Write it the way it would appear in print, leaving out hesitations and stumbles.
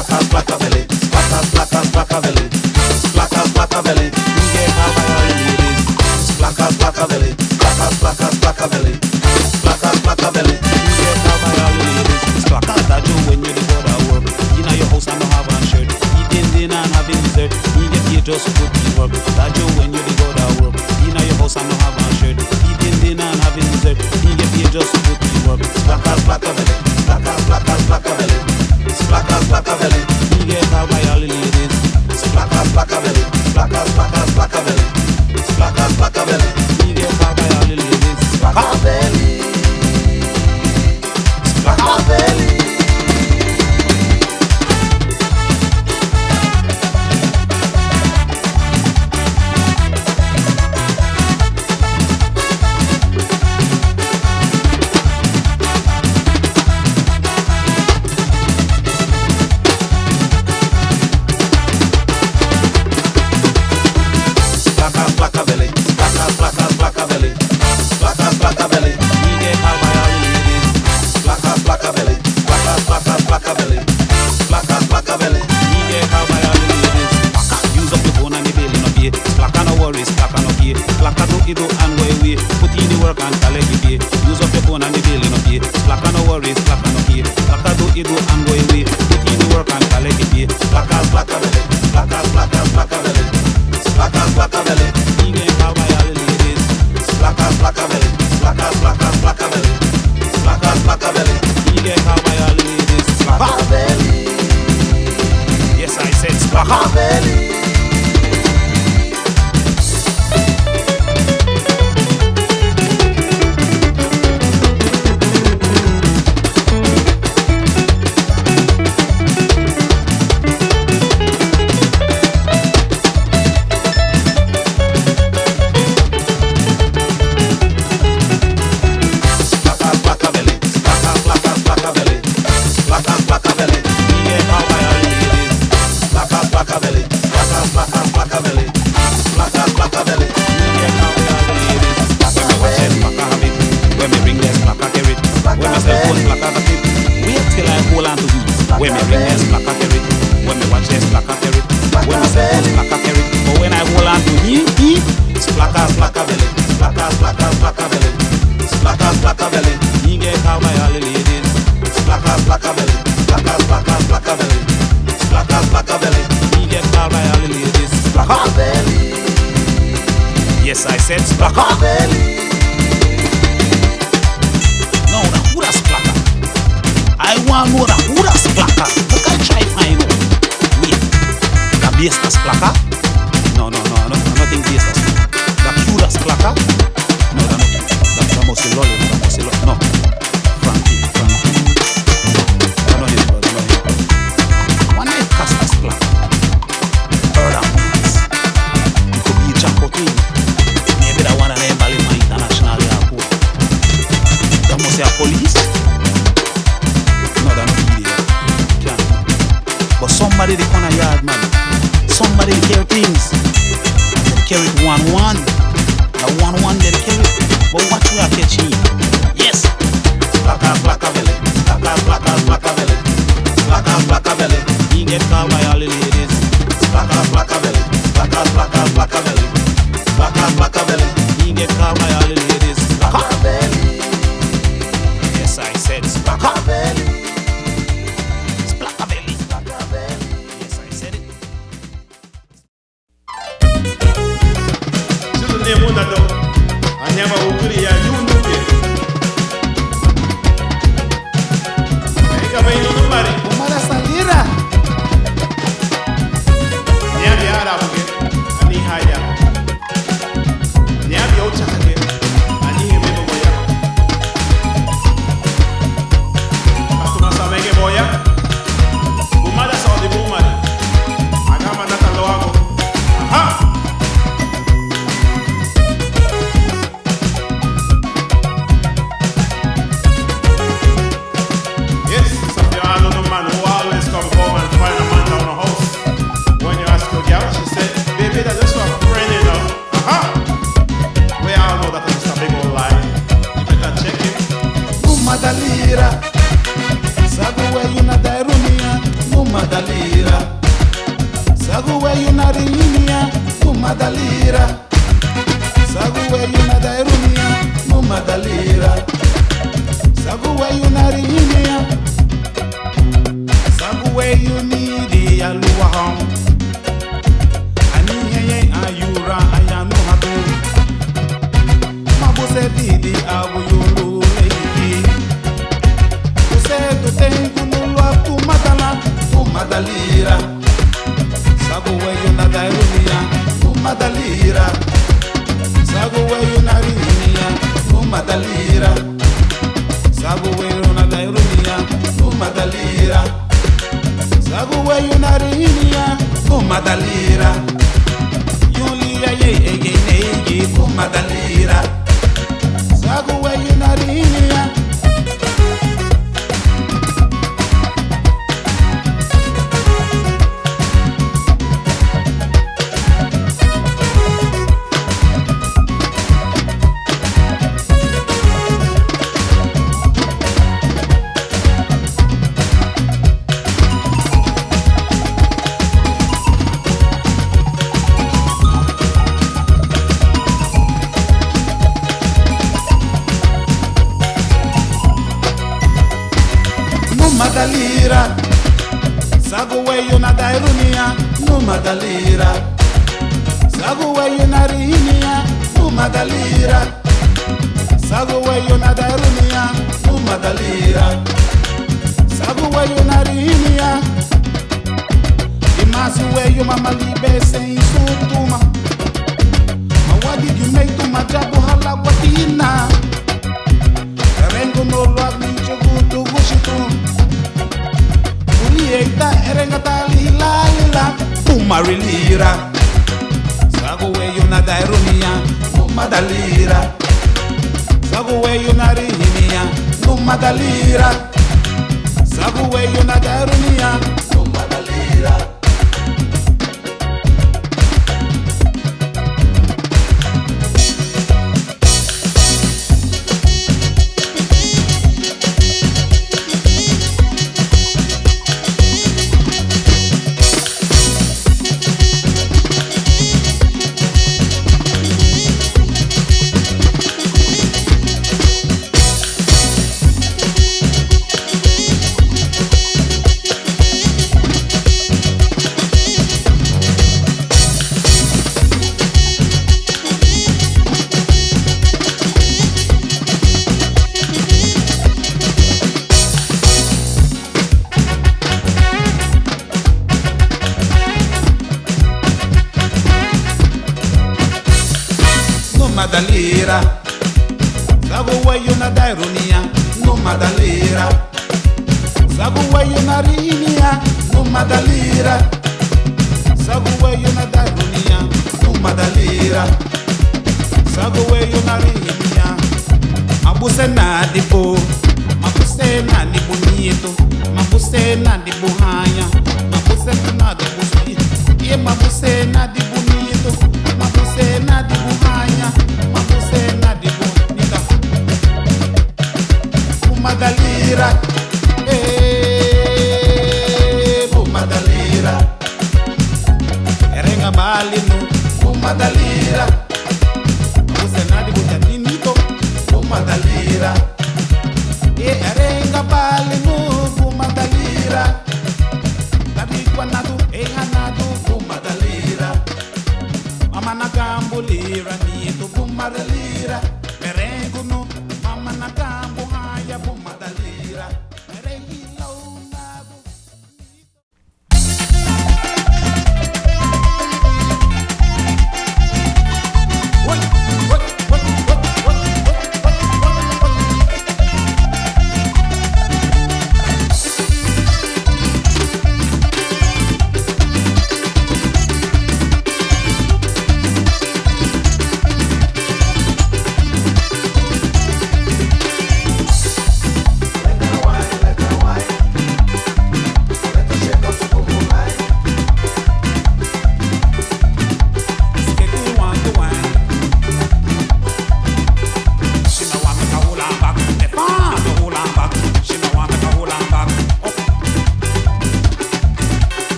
Placaveli, Placaveli, Placaveli, ninguém vai all the ladies. Placaveli, Placaveli, Placaveli, ninguén have my all the ladies. It's Placca that you when you go to work. You know your house and don't have a shirt. Eating dinner and having dessert. You get paid just to put in work. That you when you go to work. You know your house and don't have a shirt. Eating dinner and having dessert. You get paid just to put in work. It's Placaveli, Placaveli. It's Placaveli, ninguén have my all the ladies. It's Placaveli, Placaveli. It's Placaveli, ninguén have my all the ladies. Placaveli. Placaveli. Placaveli, ninguém have my all the ladies. Placaveli, Placaveli, ninguém have my all the ladies. Use up your phone and the bill in a pay. Placca no worries, Placca no pay. Placca do it and go away. Put in the work and collect the pay. Use up your phone and the bill in a pay. Placca no worries, Placca no pay. Placca do it and go away. Put in the work and collect the pay. Placaveli, Placaveli, Placaveli, ninguém have my all the ladies. Placaveli, Placaveli, ninguém have my all the ladies. Placaveli. Yes, I said Placaveli. When me bring this Placca carry it, when me watch this Placca carry it, when me say this Placca carry it, but when I hold on to he, it's Placaveli, Placaveli, it's Placaveli, he get out by all the ladies. It's Placaveli, Placaveli, it's Placaveli, he get out by all the ladies. Placaveli. Yes, I said it's Placaveli. No, who does Placca? I want to know who does Placca. Look, I try find out. Wait, the bass does Placca? No, I don't think bass does Placca. The Q does Placca? No, that must be Lolly. No, Frankie. I don't know him. One night cast does Placca. Heard of boots. It could be Jacotin. Maybe that one of them by my international airport. That must be a police. But somebody they corner yard man. Somebody they carry things. They carry it 1-1. The 1-1 they carry. But what we are catching? Yes. Placaveli, Placaveli. He get caught by all the ladies. Placaveli, Placaveli. He get caught by all the ladies. Placaveli. Yes, I said Placaveli. Anyama ukuri ya yundu ke. Eka bayi no mari. Umara salira. madalira. Sagu weyu na dairunia, no madalira. Sagu weyu na rihinia. Sagu weyu ni di aluwa. Ani yeye ayura ayanu hadu. Mabuse didi abu yulu leiki. Use tu tengu nulu tu madala, tu madalira. Sagu weyu na dairunia, no madalira. Sagu weyu na rihinia, no madalira. Sagu weyu na dairunia, no madalira. Sagu weyu na rihinia, no madalira. Yulia ye ege nege, no madalira. Sagu weyu na rihinia. Madalira, sagu weyu na dairunia, no madalira. Sagu weyu na rihinia, no madalira. Sagu weyu na dairunia, no madalira. Sagu weyu na rihinia. Imasi weyu mama libe sem sutuma. Mawadi gimeitu majabu hala watina. Rengo no loa mincho gutu gushitu. Eita, erengata lila lila, umarilira. Sagu weyu na dairunia, no madalira. Sagu weyu na rihinia, no madalira. Sagu weyu na dairunia, no madalira. Madalira. Sagu weyu na dairunia, no madalira. Sagu weyu na rihinia, no madalira. Sagu weyu na dairunia, no madalira. Sagu weyu na rihinia. Mabuse na dibo, mabuse na dibo nieto, mabuse na dibo